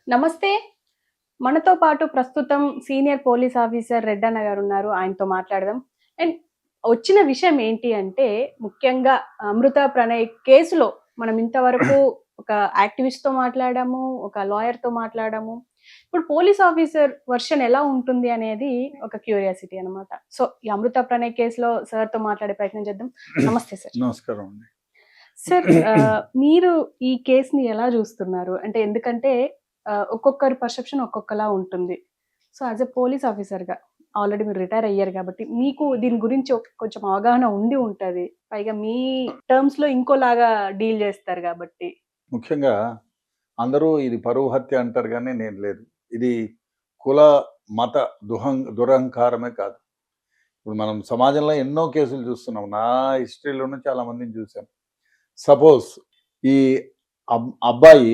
నమస్తే. మనతో పాటు ప్రస్తుతం సీనియర్ పోలీస్ ఆఫీసర్ రెడ్డన్న గారున్నారు. ఆయనతో మాట్లాడదాం. అండ్ వచ్చిన విషయం ఏంటి అంటే, ముఖ్యంగా అమృత ప్రణయ్ కేసులో మనం ఇంతవరకు ఒక యాక్టివిస్ట్‌తో మాట్లాడాము, ఒక లాయర్‌తో మాట్లాడాము. ఇప్పుడు పోలీస్ ఆఫీసర్ వర్షన్ ఎలా ఉంటుంది అనేది ఒక క్యూరియాసిటీ అన్నమాట. సో, ఈ అమృత ప్రణయ్ కేసులో సార్‌తో మాట్లాడే ప్రయత్నం చేద్దాం. నమస్తే సార్. నమస్కారం అండి. సార్ మీరు ఈ కేస్‌ని ఎలా జూస్తున్నారు? అంటే ఎందుకంటే ఒక్కొక్కరి పర్సెప్షన్ ఒక్కొక్కలా ఉంటుంది. సో, యాస్ ఎ పోలీస్ ఆఫీసర్‌గా ఆల్రెడీ మీరు రిటైర్ అయ్యారు కాబట్టి మీకు దీని గురించి కొంచెం అవగాహన ఉండి ఉంటది. పైగా మీ టర్మ్స్‌లో ఇంకోలాగా డీల్ జేస్తారు గాబట్టి. ముఖ్యంగా అందరూ ఇది పరువు హత్య అంటారు గానీ నేను లేదు. ఇది కుల, మత దురహంకారమే కాదు. ఇప్పుడు మనం సమాజంలో ఎన్నో కేసులు చూస్తున్నాం. నా హిస్టరీలోనే చాలా మందిని చూసాం. సపోజ్ ఈ అబ్బాయి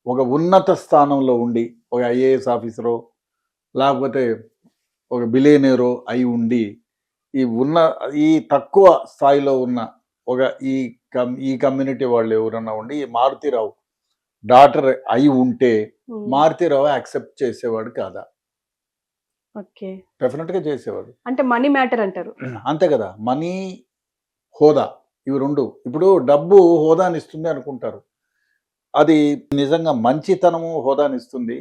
ఒక ఉన్నత స్థానంలో ఉండి, ఒక ఐఏఎస్ ఆఫీసరో, లేకపోతే ఒక బిలియనీరో అయి ఉండి, ఈ తక్కువ స్థాయిలో ఉన్న ఒక ఈ కమ్యూనిటీ వాళ్ళు ఎవరన్నా ఉండి, ఈ మారుతీరావు డాటర్ అయి ఉంటే, మారుతీరావు యాక్సెప్ట్ చేసేవాడు కాదా? ఓకే. డెఫినెట్‌గా చేసేవాడు. అంటే మనీ మ్యాటర్ అంటారు. అంతే కదా! మనీ, హోదా ఇవి 2. ఇప్పుడు డబ్బు హోదానిస్తుంది అనుకుంటారు. అది నిజంగా మంచితనము హోదానిస్తుంది.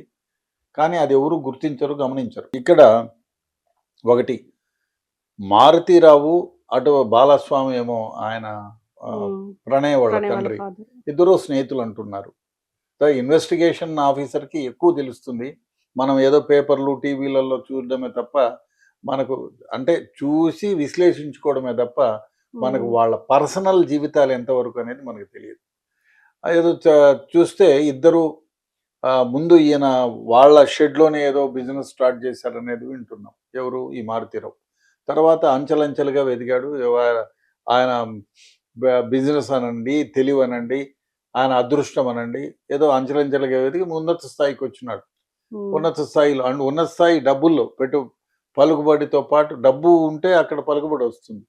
కానీ అది ఎవరు గుర్తించరు, గమనించరు. ఇక్కడ ఒకటి మారుతీరావు, అటు బాలస్వామి ఏమో ఆయన ప్రణయ్ వాళ్ళ తండ్రి. ఇద్దరు స్నేహితులు అంటున్నారు. ఇన్వెస్టిగేషన్ ఆఫీసర్‌కి ఎక్కువ తెలుస్తుంది. మనం ఏదో పేపర్లు, టీవీలలో చూడడమే తప్ప, మనకు అంటే చూసి విశ్లేషించుకోవడమే తప్ప, మనకు వాళ్ళ పర్సనల్ జీవితాలు ఎంతవరకు అనేది మనకు తెలియదు. ఏదో చూస్తే ఇద్దరు ముందు ఈయన వాళ్ళ షెడ్‌లోనే ఏదో బిజినెస్ స్టార్ట్ చేశారనేది వింటున్నాం. ఎవరు? ఈ మారుతీరావు. తర్వాత అంచెలంచెలుగా వెదిగాడు. ఆయన బిజినెస్ అనండి, తెలివనండి, ఆయన అదృష్టం అనండి, ఏదో అంచెలంచెలుగా వెదిగి ఉన్నత స్థాయికి వచ్చినాడు. ఉన్నత స్థాయిలో ఉన్నత స్థాయి డబ్బుల్లో పలుకుబడితో పాటు డబ్బు ఉంటే అక్కడ పలుకుబడి వస్తుంది.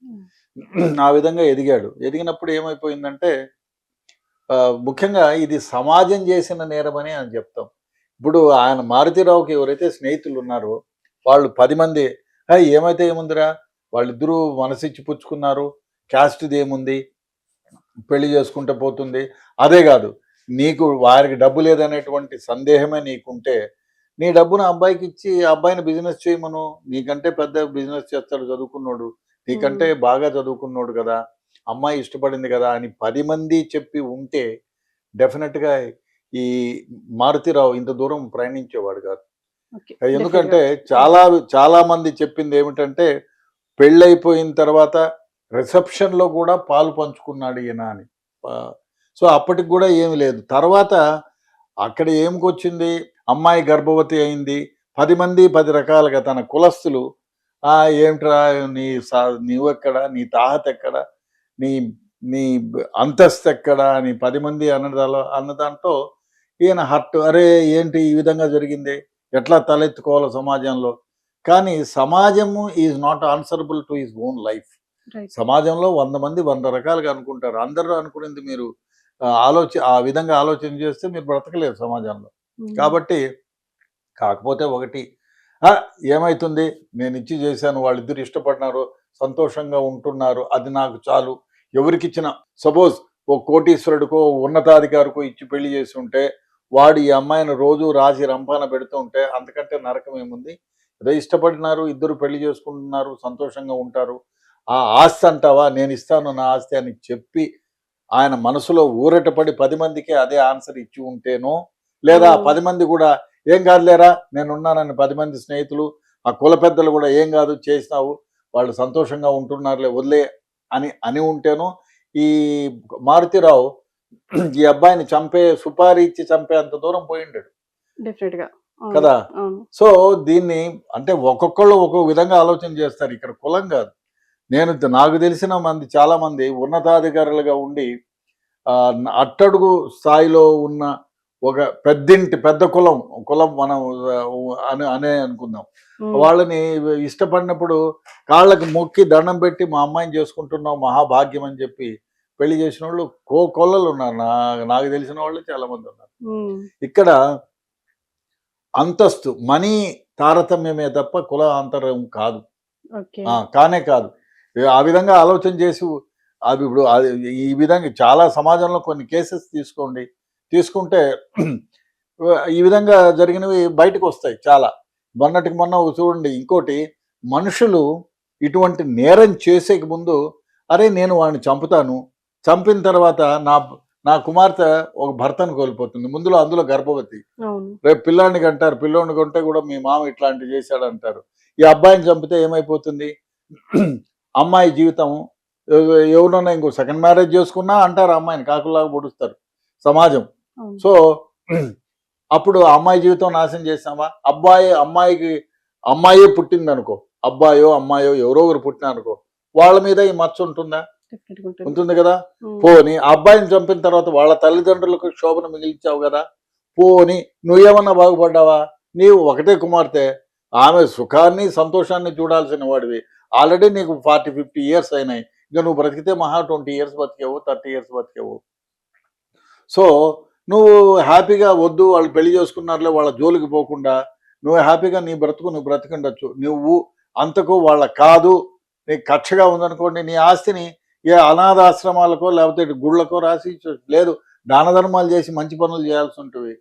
ఆ విధంగా ఎదిగాడు. ఎదిగినప్పుడు ఏమైపోయిందంటే, ముఖ్యంగా ఇది సమాజం చేసిన నేరమని అని చెప్తాం. ఇప్పుడు ఆయన మారుతీరావుకి ఎవరైతే స్నేహితులు ఉన్నారో వాళ్ళు 10 మంది ఏమైతే ఏముందిరా, వాళ్ళిద్దరూ మనసిచ్చి పుచ్చుకున్నారు, క్యాస్ట్ది ఏముంది, పెళ్లి చేసుకుంటే పోతుంది. అదే కాదు, నీకు వారికి డబ్బు లేదనేటువంటి సందేహమే నీకుంటే, నీ డబ్బును అబ్బాయికి ఇచ్చి అబ్బాయిని బిజినెస్ చేయమను. నీకంటే పెద్ద బిజినెస్ చేస్తాడు, చదువుకున్నాడు, నీకంటే బాగా చదువుకున్నాడు కదా, అమ్మాయి ఇష్టపడింది కదా అని 10 మంది చెప్పి ఉంటే డెఫినెట్గా ఈ మారుతీరావు ఇంత దూరం ప్రయాణించేవాడు కాదు. ఎందుకంటే చాలా మంది చెప్పింది ఏమిటంటే, పెళ్ళైపోయిన తర్వాత రిసెప్షన్లో కూడా పాలు పంచుకున్నాడు ఈయన అని. సో అప్పటికి కూడా ఏమి లేదు. తర్వాత అక్కడ ఏమికొచ్చింది, అమ్మాయి గర్భవతి అయింది. 10 మంది 10 రకాలుగా తన కులస్తులు ఏమిట్రా నువ్వెక్కడ, నీ తాహత ఎక్కడ, నీ నీ అంతస్తు ఎక్కడ అని 10 మంది అన్నదాంట్లో ఈయన హర్ట్. అరే ఏంటి ఈ విధంగా జరిగింది, ఎట్లా తలెత్తుకోవాలో సమాజంలో. కానీ సమాజము is not answerable to his own life. సమాజంలో 100 మంది 100 రకాలుగా అనుకుంటారు. అందరూ అనుకునేది మీరు ఆ విధంగా ఆలోచన చేస్తే మీరు బ్రతకలేరు సమాజంలో. కాబట్టి కాకపోతే ఒకటి, ఏమైతుంది, నేను ఇచ్చి చేశాను, వాళ్ళిద్దరు ఇష్టపడినారు, సంతోషంగా ఉంటున్నారు, అది నాకు చాలు. ఎవరికిచ్చిన, సపోజ్ ఓ కోటీశ్వరుడికో ఉన్నతాధికారికో ఇచ్చి పెళ్లి చేసి ఉంటే, వాడు ఈ అమ్మాయిని రోజు రాసి రంపాన పెడుతూ ఉంటే అంతకంటే నరకం ఏముంది? ఏదో ఇష్టపడినారు, ఇద్దరు పెళ్లి చేసుకుంటున్నారు, సంతోషంగా ఉంటారు. ఆ ఆస్తి అంటావా, నేను ఇస్తాను నా ఆస్తి అని చెప్పి ఆయన మనసులో ఊరటపడి 10 మందికి అదే ఆన్సర్ ఇచ్చి ఉంటేనో, లేదా 10 మంది కూడా ఏం కాదులేరా నేనున్నానని 10 మంది స్నేహితులు, ఆ కుల పెద్దలు కూడా ఏం కాదు చేసినావు, వాళ్ళు సంతోషంగా ఉంటున్నారులే వదిలే అని ఉంటేనో, ఈ మారుతీరావు ఈ అబ్బాయిని సుపారీ ఇచ్చి చంపే అంత దూరం పోయిండాడు కదా. సో దీన్ని అంటే ఒక్కొక్కళ్ళు ఒక్కొక్క విధంగా ఆలోచన చేస్తారు. ఇక్కడ కులం కాదు. నాకు తెలిసిన చాలా మంది ఉన్నతాధికారులుగా ఉండి అట్టడుగు స్థాయిలో ఉన్న ఒక పెద్ద కులం మనం అనే అనుకుందాం. వాళ్ళని ఇష్టపడినప్పుడు కాళ్ళకి మొక్కి దండం పెట్టి మా అమ్మాయిని చేసుకుంటున్నాం మహాభాగ్యం అని చెప్పి పెళ్లి చేసిన వాళ్ళు కొల్లలు ఉన్నారు. నాకు తెలిసిన వాళ్ళు చాలా మంది ఉన్నారు. ఇక్కడ అంతస్తు మనీ తారతమ్యమే తప్ప కుల అంతరం కాదు. ఓకే. కానే కాదు. ఆ విధంగా ఆలోచన చేసి అది ఇప్పుడు అది ఈ విధంగా చాలా సమాజంలో కొన్ని కేసెస్ తీసుకోండి. తీసుకుంటే ఈ విధంగా జరిగినవి బయటకొస్తాయి చాలా. మొన్నటికి మొన్న ఒక చూడండి ఇంకోటి మనుషులు ఇటువంటి నేరం చేసేక ముందు అరే! నేను వాడిని చంపుతాను. చంపిన తర్వాత నా నా కుమార్తె ఒక భర్తను కోల్పోతుంది. అందులో గర్భవతి. అవును. రేపు పిల్లాడిని కంటారు. పిల్లోడిని కంటే కూడా మీ మామ ఇట్లాంటివి చేశాడంటారు. ఈ అబ్బాయిని చంపితే ఏమైపోతుంది? అమ్మాయి జీవితం ఎవరినైనా ఇంకో సెకండ్ మ్యారేజ్ చేసుకున్నా అంటారు అమ్మాయిని కాకుల్లాగా పొడుస్తారు సమాజం. అవును. సో అప్పుడు ఆ అమ్మాయి జీవితం నాశనం చేసామా? అమ్మాయికి అమ్మాయే పుట్టిందనుకో, అబ్బాయో అమ్మాయో ఎవరో ఒకరు పుట్టినారనుకో, వాళ్ళ మీద ఈ మచ్చ ఉంటుందా? డెఫినెట్‌గా ఉంటుంది. ఉంటుంది కదా. హ్మ్. పోనీ ఆ అబ్బాయిని చంపిన తర్వాత వాళ్ళ తల్లిదండ్రులకు శోభను మిగిల్చావు కదా. పోనీ నువ్వేమన్నా బాగుపడ్డావా? నీవు ఒకటే కుమార్తె, ఆమె సుఖాన్ని సంతోషాన్ని చూడాల్సిన వాడివి. ఆల్రెడీ నీకు 40-50 ఇయర్స్ అయినాయి. ఇక నువ్వు బ్రతికితే మహా 20 ఇయర్స్ బతికేవు, 30 ఇయర్స్ బతికేవు. సో నువ్వు హ్యాపీగా వద్దు వాళ్ళు పెళ్లి చేసుకున్నారులే వాళ్ళ జోలికి పోకుండా నువ్వు హ్యాపీగా నీ బ్రతుకు నువ్వు బ్రతికుండొచ్చు. నువ్వు అంతకు వాళ్ళ కాదు నీకు కక్షగా ఉందనుకోండి, నీ ఆస్తిని ఏ అనాథాశ్రమాలకో లేకపోతే గుళ్ళకో రాసి లేదు దాన ధర్మాలు చేసి మంచి పనులు చేయాల్సి ఉంటుంది.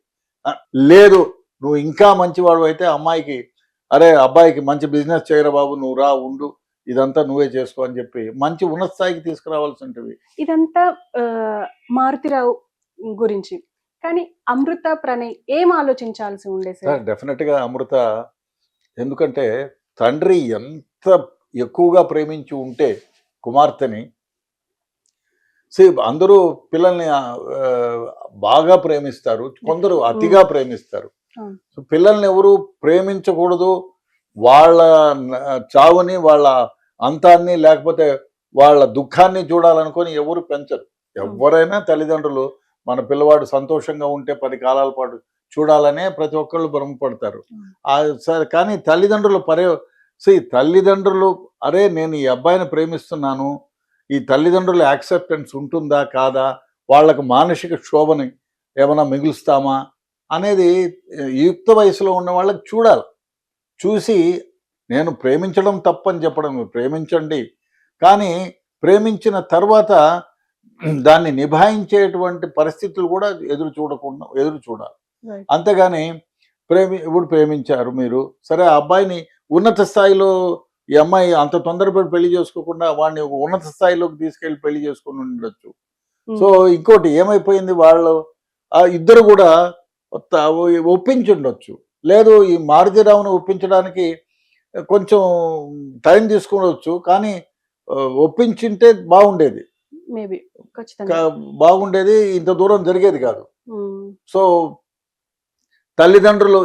లేదు నువ్వు ఇంకా మంచివాడు అయితే అమ్మాయికి అరే అబ్బాయికి మంచి బిజినెస్ చేయరా బాబు, నువ్వు రా ఉండు, ఇదంతా నువ్వే చేసుకో అని చెప్పి మంచి ఉన్నత స్థాయికి తీసుకురావాల్సి ఉంటుంది. ఇదంతా మారుతిరావు గురించి. కానీ అమృత, ప్రణయ్ ఏం ఆలోచించాల్సి ఉండే సార్? డెఫినెట్గా అమృత, ఎందుకంటే తండ్రి ఎంత ఎక్కువగా ప్రేమించి ఉంటే కుమార్తెని, అందరూ పిల్లల్ని బాగా ప్రేమిస్తారు, కొందరు అతిగా ప్రేమిస్తారు. సో పిల్లల్ని ఎవరు ప్రేమించకూడదు, వాళ్ళ చావుని వాళ్ళ అంతాన్ని లేకపోతే వాళ్ళ దుఃఖాన్ని చూడాలనుకొని ఎవరు పెంచరు. ఎవరైనా తల్లిదండ్రులు మన పిల్లవాడు సంతోషంగా ఉంటే 10 కాలాల పాటు చూడాలనే ప్రతి ఒక్కళ్ళు భ్రమపడతారు. సరే కానీ తల్లిదండ్రులు అరే నేను ఈ అబ్బాయిని ప్రేమిస్తున్నాను, ఈ తల్లిదండ్రుల యాక్సెప్టెన్స్ ఉంటుందా కాదా, వాళ్ళకు మానసిక క్షోభని ఏమైనా మిగులుస్తామా అనేది యుక్త వయసులో ఉన్న వాళ్ళకి చూడాలి. చూసి నేను ప్రేమించడం తప్పని చెప్పడం, ప్రేమించండి కానీ ప్రేమించిన తర్వాత దాన్ని నిభాయించేటువంటి పరిస్థితులు కూడా ఎదురు చూడాలి. అంతేగాని ఇప్పుడు ప్రేమించారు మీరు, సరే ఆ అబ్బాయిని ఉన్నత స్థాయిలో ఈ అమ్మాయి అంత తొందరపడి పెళ్లి చేసుకోకుండా వాడిని ఉన్నత స్థాయిలోకి తీసుకెళ్లి పెళ్లి చేసుకుని ఉండొచ్చు. సో ఇంకోటి ఏమైపోయింది, వాళ్ళు ఇద్దరు కూడా ఒప్పించుండొచ్చు. లేదు ఈ మారుతిరావును ఒప్పించడానికి కొంచెం టైం తీసుకునవచ్చు, కానీ ఒప్పించింటే బాగుండేది, మేబీ ఖచ్చితంగా బాగుండేది, ఇంత దూరం జరిగేది కాదు. సో తల్లిదండ్రులు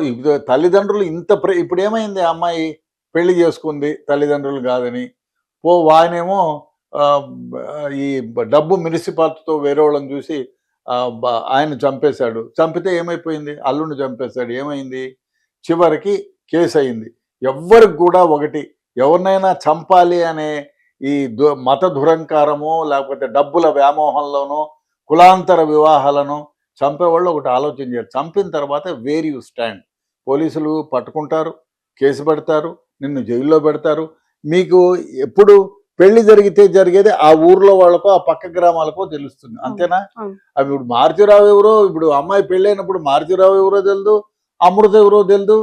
ఇప్పుడు ఏమైంది, అమ్మాయి పెళ్లి చేసుకుంది తల్లిదండ్రులు కాదని, ఆయనేమో ఈ డబ్బు మున్సిపాలిటీతో వేరే వాళ్ళని చూసి ఆయన చంపేశాడు. చంపితే ఏమైపోయింది, అల్లుడిని చంపేశాడు, ఏమైంది, చివరికి కేసు అయింది. ఎవ్వరికి కూడా ఎవరినైనా చంపాలి అనే ఈ మత దురంకారమో లేకపోతే డబ్బుల వ్యామోహంలోనో కులాంతర వివాహాలను చంపేవాళ్ళు ఒకటి ఆలోచన చేయరు. చంపిన తర్వాత వేర్ యూ స్టాండ్, పోలీసులు పట్టుకుంటారు, కేసు పెడతారు, నిన్ను జైల్లో పెడతారు. మీకు ఎప్పుడు పెళ్లి జరిగేది ఆ ఊర్లో వాళ్ళకో ఆ పక్క గ్రామాలకో తెలుస్తుంది, అంతేనా? అవి ఇప్పుడు మారుతిరావు ఎవరో, ఇప్పుడు అమ్మాయి పెళ్ళైనప్పుడు మారుతిరావు ఎవరో తెలియదు, అమృత ఎవరో తెలియదు,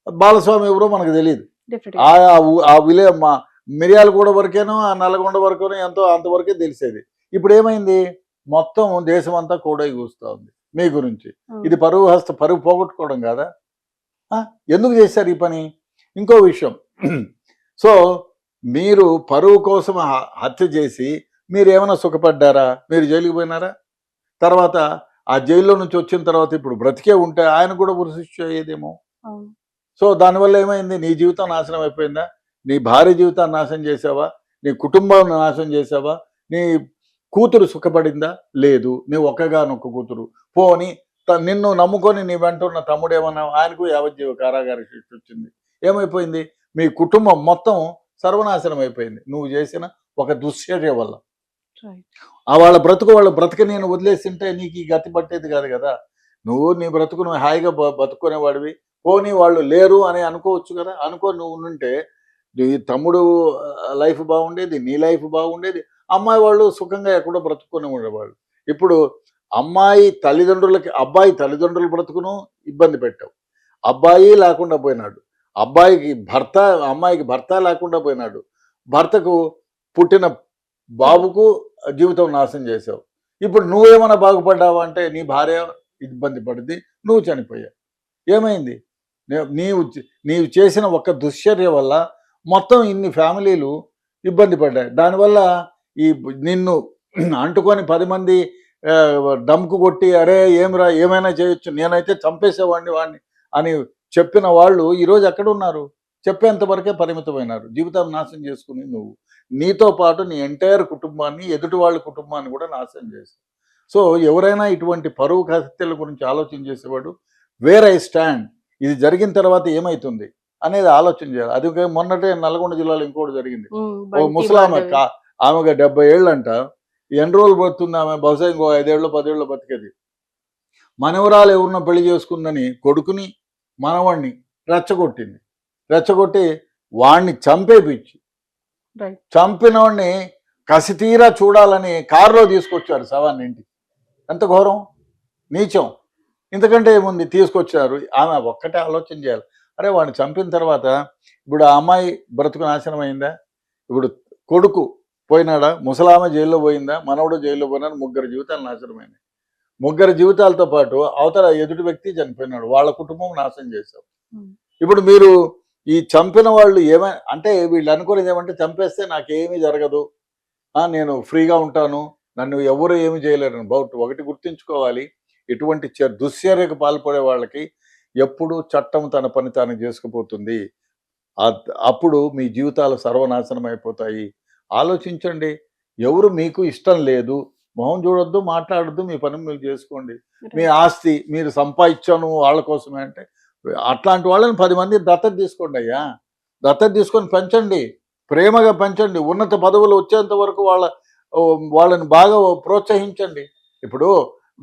బాలస్వామి ఎవరో మనకు తెలియదు. మా మిర్యాలగూడ వరకేనో ఆ నల్గొండ వరకేనో ఎంతో అంతవరకే తెలిసేది. ఇప్పుడు ఏమైంది, మొత్తం దేశం అంతా కూడా కూస్తూ ఉంది మీ గురించి. ఇది పరువు పోగొట్టుకోవడం కాదా? ఎందుకు చేశారు ఈ పని? ఇంకో విషయం, సో మీరు పరువు కోసం హత్య చేసి మీరు ఏమైనా సుఖపడ్డారా? మీరు జైలుకి పోయినారా? తర్వాత ఆ జైల్లో నుంచి వచ్చిన తర్వాత ఇప్పుడు బ్రతికే ఉంటే ఆయన కూడా ఉరిశిక్ష అయ్యేదేమో. సో దానివల్ల ఏమైంది, నీ జీవితం నాశనం అయిపోయిందా? నీ భార్య జీవితాన్ని నాశనం చేసావా? నీ కుటుంబాన్ని నాశనం చేసావా? నీ కూతురు సుఖపడిందా? లేదు. నీ ఒక్కగానొక్క కూతురు. పోని నిన్ను నమ్ముకొని నీ వెంట ఉన్న తమ్ముడు ఏమన్నా, ఆయనకు యావజ్జీవ కారాగార శిక్ష వచ్చింది. ఏమైపోయింది, మీ కుటుంబం మొత్తం సర్వనాశనం అయిపోయింది నువ్వు చేసిన ఒక దుశ్చర్య వల్ల. వాళ్ళ బ్రతుకు నేను వదిలేసింటే నీకు ఈ గతి పట్టేది కాదు కదా. నువ్వు నీ బ్రతుకు నువ్వు హాయిగా బతుకునేవాడివి. పోనీ వాళ్ళు లేరు అని అనుకోవచ్చు కదా! అనుకోని నువ్వు ఉండుంటే నీ తమ్ముడు లైఫ్ బాగుండేది. నీ లైఫ్ బాగుండేది. అమ్మాయి వాళ్ళు సుఖంగా ఎక్కడో బ్రతుకుని ఉండేవాళ్ళు. ఇప్పుడు అబ్బాయి తల్లిదండ్రుల బ్రతుకును ఇబ్బంది పెట్టావు. అబ్బాయి లేకుండా పోయినాడు. అమ్మాయికి భర్త లేకుండా పోయినాడు. భర్తకు పుట్టిన బాబుకు జీవితం నాశనం చేసావు. ఇప్పుడు నువ్వేమైనా బాగుపడ్డావా అంటే నీ భార్య ఇబ్బంది పడింది, నువ్వు చనిపోయావు. ఏమైంది? నీవు చేసిన ఒక దుశ్చర్య వల్ల మొత్తం ఇన్ని ఫ్యామిలీలు ఇబ్బంది పడ్డాయి. దానివల్ల నిన్ను అంటుకొని 10 మంది డమ్కు కొట్టి అరే ఏమిరా ఏమైనా చేయొచ్చు, నేనైతే చంపేసేవాడిని వాడిని అని చెప్పిన వాళ్ళు ఈరోజు ఎక్కడున్నారు? చెప్పేంత వరకే పరిమితమైనారు. జీవితాన్ని నాశనం చేసుకుని నువ్వు నీతో పాటు నీ ఎంటైర్ కుటుంబాన్ని, ఎదుటి వాళ్ళ కుటుంబాన్ని కూడా నాశనం చేశావు. సో ఎవరైనా ఇటువంటి పరువు హత్యల గురించి ఆలోచన చేసేవాడు వేర్ ఐ స్టాండ్, ఇది జరిగిన తర్వాత ఏమైతుంది అనేది ఆలోచన చేయాలి. అది మొన్నటే నల్గొండ జిల్లాలో ఇంకోటి జరిగింది. ఓ ముసలామె ఆమెకు 70 ఏళ్ళంట. ఎన్ని రోజులు బతుకుతుంది ఆమె? బహుశా ఇంకో 5 ఏళ్ళు 10 ఏళ్ళు బతికేది. మనవరాలు ఎవరినో పెళ్లి చేసుకుందని కొడుకుని మనవాణ్ణి రెచ్చగొట్టి వాణ్ణి చంపేపిచ్చి, చంపిన వాడిని కసి తీరా చూడాలని కారులో తీసుకొచ్చారు శవాన్ని ఇంటికి. ఎంత ఘోరం, నీచం! ఇంతకంటే ఏముంది? తీసుకొచ్చారు. ఆమె ఒక్కటే ఆలోచన చేయాలి, అరే వాడిని చంపిన తర్వాత ఇప్పుడు ఆ అమ్మాయి బ్రతుకు నాశనం అయిందా? ఇప్పుడు కొడుకు పోయినాడా? ముసలామె జైల్లో పోయిందా? మనవడు జైల్లో పోయినాడు. 3 జీవితాలు నాశనమైనాయి. 3 జీవితాలతో పాటు అవతల ఎదుటి వ్యక్తి చనిపోయినాడు. వాళ్ళ కుటుంబం నాశనం చేశావు. ఇప్పుడు మీరు ఈ చంపిన వాళ్ళు అంటే వీళ్ళు అనుకునేది ఏమంటే, చంపేస్తే నాకేమీ జరగదు, నేను ఫ్రీగా ఉంటాను, నన్ను ఎవరు ఏమి చేయలేరు. ఒకటి గుర్తుంచుకోవాలి, ఇటువంటి దుశ్చర్యకు పాల్పడే వాళ్ళకి ఎప్పుడు చట్టం తన పని తాను చేసుకుపోతుంది. అప్పుడు మీ జీవితాలు సర్వనాశనం అయిపోతాయి. ఆలోచించండి. ఎవరు మీకు ఇష్టం లేదు, మొహం చూడొద్దు, మాట్లాడొద్దు, మీ పని మీరు చేసుకోండి. మీ ఆస్తి మీరు సంపాదించాను వాళ్ళ కోసమే అంటే అట్లాంటి వాళ్ళని 10 మంది దత్తత తీసుకోండి అయ్యా. దత్తత తీసుకొని పెంచండి, ప్రేమగా పెంచండి. ఉన్నత పదవులు వచ్చేంత వరకు వాళ్ళని బాగా ప్రోత్సహించండి. ఇప్పుడు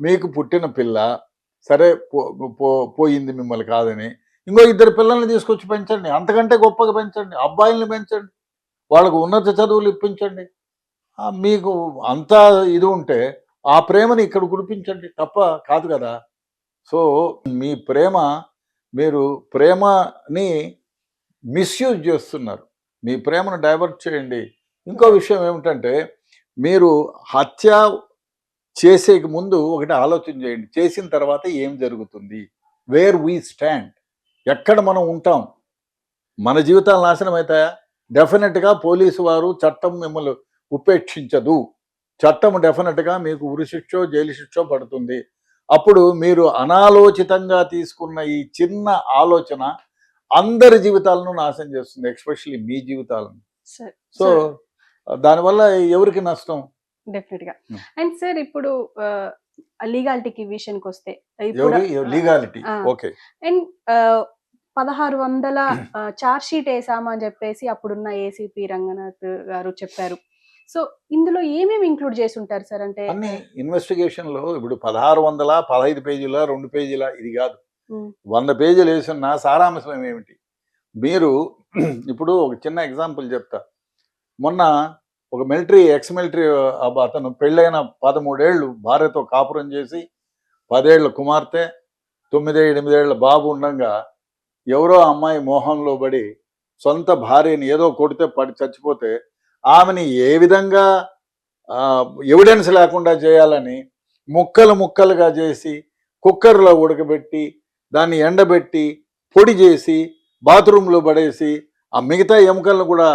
మీకు పుట్టిన పిల్ల సరే పోయింది మిమ్మల్ని కాదని, ఇంకో 2 పిల్లల్ని తీసుకొచ్చి పెంచండి. అంతకంటే గొప్పగా పెంచండి. అబ్బాయిల్ని పెంచండి, వాళ్ళకు ఉన్నత చదువులు ఇప్పించండి. మీకు అంతా ఇది ఉంటే ఆ ప్రేమని ఇక్కడ కురిపించండి, తప్ప కాదు కదా. సో మీరు ప్రేమని మిస్యూజ్ చేస్తున్నారు. మీ ప్రేమను డైవర్ట్ చేయండి. ఇంకో విషయం ఏమిటంటే, మీరు హత్య చేసేకి ముందు ఒకటి ఆలోచన చేయండి, చేసిన తర్వాత ఏం జరుగుతుంది, వేర్ వీ స్టాండ్, ఎక్కడ మనం ఉంటాం. మన జీవితాలు నాశనం అవుతాయా? డెఫినెట్గా పోలీసు వారు, చట్టం మిమ్మల్ని ఉపేక్షించదు. చట్టం డెఫినెట్గా మీకు ఉరిశిక్షో జైలు శిక్షో పడుతుంది. అప్పుడు మీరు అనాలోచితంగా తీసుకున్న ఈ చిన్న ఆలోచన అందరి జీవితాలను నాశనం చేస్తుంది, ఎస్పెషల్లీ మీ జీవితాలను. సో దానివల్ల ఎవరికి నష్టం? డెఫినెట్ గా. అండ్ సార్ ఇప్పుడు లీగాలిటీకి విషయానికి వస్తే, legality okay, and 1600 charge sheet వేసామని చెప్పేసి అప్పుడున్న ఏసీపీ రంగనాథ్ గారు చెప్పారు. సో ఇందులో ఏమేమి ఇంక్లూడ్ చేసి ఉంటారు సార్? అంటే అన్ని ఇన్వెస్టిగేషన్ లో ఇప్పుడు 1600 15 పేజీల 2 పేజీల ఇది కాదు, 100 పేజీలు వేసున్న సారాంశం ఏమిటి? మీరు ఇప్పుడు ఒక చిన్న ఎగ్జాంపుల్ చెప్తా. మొన్న ఒక ఎక్స్ మిలిటరీ అతను పెళ్ళైన 13 ఏళ్ళు భార్యతో కాపురం చేసి 10 ఏళ్ళ కుమార్తె 9-8 ఏళ్ళ బాబు ఉండగా ఎవరో అమ్మాయి మోహంలో పడి సొంత భార్యని ఏదో కొడితే పడి చచ్చిపోతే ఆమెని ఏ విధంగా ఎవిడెన్స్ లేకుండా చేయాలని ముక్కలుగా చేసి కుక్కర్లో ఉడకబెట్టి దాన్ని ఎండబెట్టి పొడి చేసి బాత్రూంలో పడేసి ఆ మిగతా ఎముకలను కూడా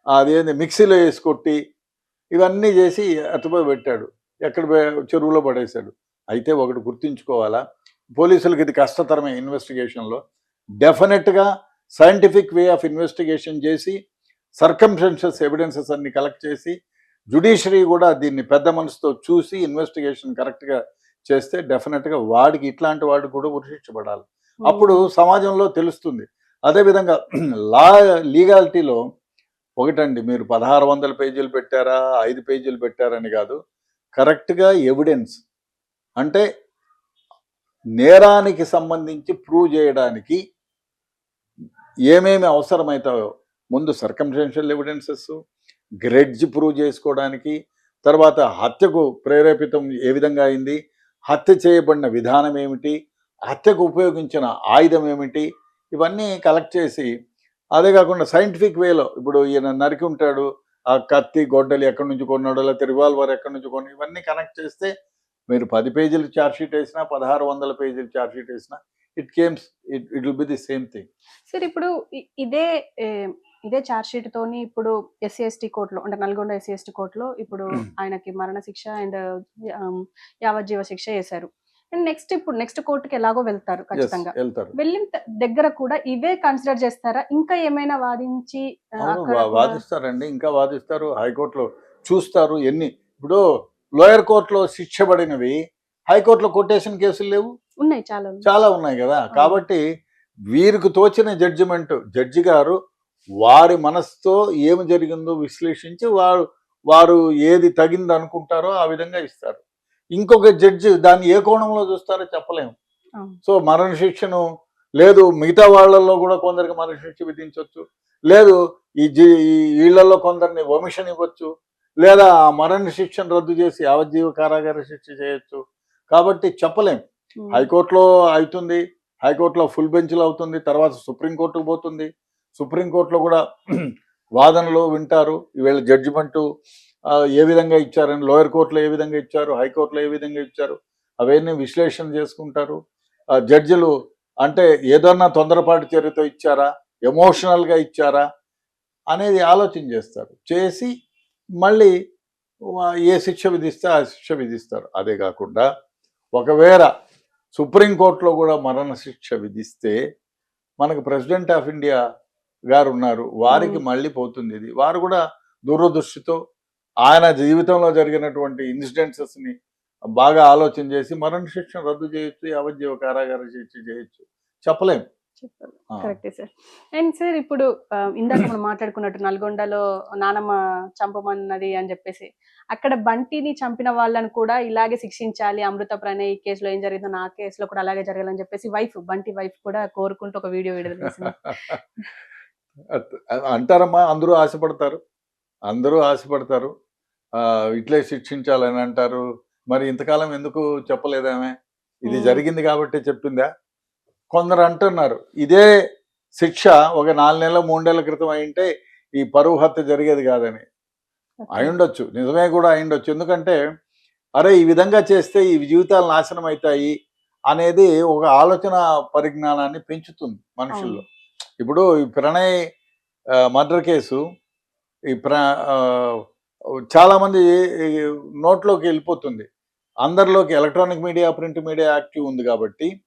అదేంది మిక్సీలో వేసి కొట్టి ఇవన్నీ చేసి ఎత్తపోయి పెట్టాడు, ఎక్కడ చెరువులో పడేశాడు. అయితే ఒకటి గుర్తుంచుకోవాలా, పోలీసులకు ఇది కష్టతరమే. ఇన్వెస్టిగేషన్లో డెఫినెట్గా సైంటిఫిక్ వే ఆఫ్ ఇన్వెస్టిగేషన్ చేసి సర్కమ్స్టెన్షియస్ ఎవిడెన్సెస్ అన్ని కలెక్ట్ చేసి జ్యుడిషియరీ కూడా దీన్ని పెద్ద మనసుతో చూసి ఇన్వెస్టిగేషన్ కరెక్ట్గా చేస్తే డెఫినెట్గా వాడికి, ఇట్లాంటి వాడికి కూడా ఉరిశిక్షపడాలి. అప్పుడు సమాజంలో తెలుస్తుంది. అదేవిధంగా లీగాలిటీలో ఒకటండి, మీరు 1600 పేజీలు పెట్టారా 5 పేజీలు పెట్టారని కాదు, కరెక్ట్గా ఎవిడెన్స్ అంటే నేరానికి సంబంధించి ప్రూవ్ చేయడానికి ఏమేమి అవసరమవుతాయో ముందు సర్కమ్స్టెన్షియల్ ఎవిడెన్సెస్, గ్రెడ్జ్ ప్రూవ్ చేసుకోవడానికి, తర్వాత హత్యకు ప్రేరేపితం ఏ విధంగా అయింది, హత్య చేయబడిన విధానం ఏమిటి, హత్యకు ఉపయోగించిన ఆయుధం ఏమిటి, ఇవన్నీ కలెక్ట్ చేసి, అదే కాకుండా సైంటిఫిక్ వేలో ఇప్పుడు ఈయన నరికి ఉంటాడు, ఆ కత్తి గొడ్డలి ఎక్కడి నుంచి కొన్నాడో లేకపోతే రివాల్వర్ ఎక్కడి నుంచి కొన్నాడు, ఇవన్నీ కనెక్ట్ చేస్తే మీరు 10 పేజీలు ఛార్జ్షీట్ వేసినా 1600 పేజీలు ఛార్జ్షీట్ వేసినా it will be the same thing. Sir ఇప్పుడు ఇదే ఇదే చార్జ్ షీట్ తోని ఇప్పుడు ఎస్సీ ఎస్టీ కోర్టులో అంటే నల్గొండ ఎస్సీ ఎస్టీ కోర్టులో ఇప్పుడు ఆయనకి మరణ శిక్ష అండ్ యావజ్జీవ శిక్ష వేశారు. అండ్ నెక్స్ట్ కోర్టుకి ఎలాగో వెళ్తారు ఖచ్చితంగా. వెళ్తారు. వెళ్ళిన దగ్గర కూడా ఇవే కన్సిడర్ చేస్తారా? ఇంకా ఏమైనా వాదించి వాదిస్తారండి, ఇంకా వాదిస్తారు. హైకోర్టులో చూస్తారు ఎన్ని. ఇప్పుడు లోయర్ కోర్టులో శిక్ష పడినవి హైకోర్టులో కొటేషన్ కేసులు లేవు, ఉన్నాయి, చాలా ఉన్నాయి కదా. కాబట్టి వీరికి తోచిన జడ్జిమెంట్, జడ్జి గారు వారి మనసుతో ఏమి జరిగిందో విశ్లేషించి వారు ఏది తగింది అనుకుంటారో ఆ విధంగా ఇస్తారు. ఇంకొక జడ్జి దాన్ని ఏ కోణంలో చూస్తారో చెప్పలేము. సో మరణ శిక్షను లేదు, మిగతా వాళ్ళల్లో కూడా కొందరికి మరణ శిక్ష విధించవచ్చు, లేదు ఈ వీళ్ళల్లో కొందరిని వమిషన్ ఇవ్వచ్చు, లేదా మరణ శిక్షను రద్దు చేసి యావజ్జీవ కారాగార శిక్ష చేయొచ్చు. కాబట్టి చెప్పలేం. హైకోర్టులో అవుతుంది, హైకోర్టులో ఫుల్ బెంచ్లో అవుతుంది, తర్వాత సుప్రీంకోర్టుకు పోతుంది. సుప్రీంకోర్టులో కూడా వాదనలు వింటారు, వీళ్ళ జడ్జిమెంటు ఏ విధంగా ఇచ్చారని, లోయర్ కోర్టులో ఏ విధంగా ఇచ్చారు, హైకోర్టులో ఏ విధంగా ఇచ్చారు, అవన్నీ విశ్లేషణ చేసుకుంటారు. జడ్జిలు అంటే ఏదన్నా తొందరపాటు చర్యతో ఇచ్చారా, ఎమోషనల్గా ఇచ్చారా అనేది ఆలోచన చేస్తారు. చేసి మళ్ళీ ఏ శిక్ష విధిస్తే ఆ శిక్ష విధిస్తారు. అదే కాకుండా ఒకవేళ సుప్రీంకోర్టులో కూడా మరణ శిక్ష విధిస్తే మనకు ప్రెసిడెంట్ ఆఫ్ ఇండియా గారు ఉన్నారు, వారికి మళ్ళీ పోతుంది ఇది. వారు కూడా దూరదృష్టితో ఆయన జీవితంలో జరిగినటువంటి ఇన్సిడెంట్స్ని బాగా ఆలోచన చేసి మరణ శిక్షను రద్దు చేయొచ్చు, యావజ్జీవ కారాగార శిక్ష చేయొచ్చు, చెప్పలేం. కరెక్టే సార్. అండ్ సార్ ఇప్పుడు ఇందాక మనం మాట్లాడుకున్నట్టు నల్గొండలో నానమ్మ చంపమన్నది అని చెప్పేసి, అక్కడ బంటిని చంపిన వాళ్ళని కూడా ఇలాగే శిక్షించాలి, అమృత ప్రణయ్ కేసులో ఏం జరిగిందో నా కేసులో కూడా అలాగే జరగాలని చెప్పేసి బంటి వైఫ్ కూడా కోరుకుంటూ ఒక వీడియో విడుదల చేసింది. అంటారమ్మా, అందరూ ఆశపడతారు ఇట్లే శిక్షించాలని అంటారు. మరి ఇంతకాలం ఎందుకు చెప్పలేదామే? ఇది జరిగింది కాబట్టి చెప్పిందా? కొందరు అంటున్నారు ఇదే శిక్ష ఒక 4 నెలల 3 నెలల క్రితం అయింటే ఈ పరువు హత్య జరిగేది కాదని. అయిండొచ్చు, నిజమే కూడా అయిండొచ్చు. ఎందుకంటే అరే ఈ విధంగా చేస్తే ఈ జీవితాలు నాశనం అవుతాయి అనేది ఒక ఆలోచన పరిజ్ఞానాన్ని పెంచుతుంది మనుషుల్లో. ఇప్పుడు ఈ ప్రణయ్ మర్డర్ కేసు చాలామంది నోట్లోకి వెళ్ళిపోతుంది, అందరిలోకి. Electronic media, print media active ఉంది కాబట్టి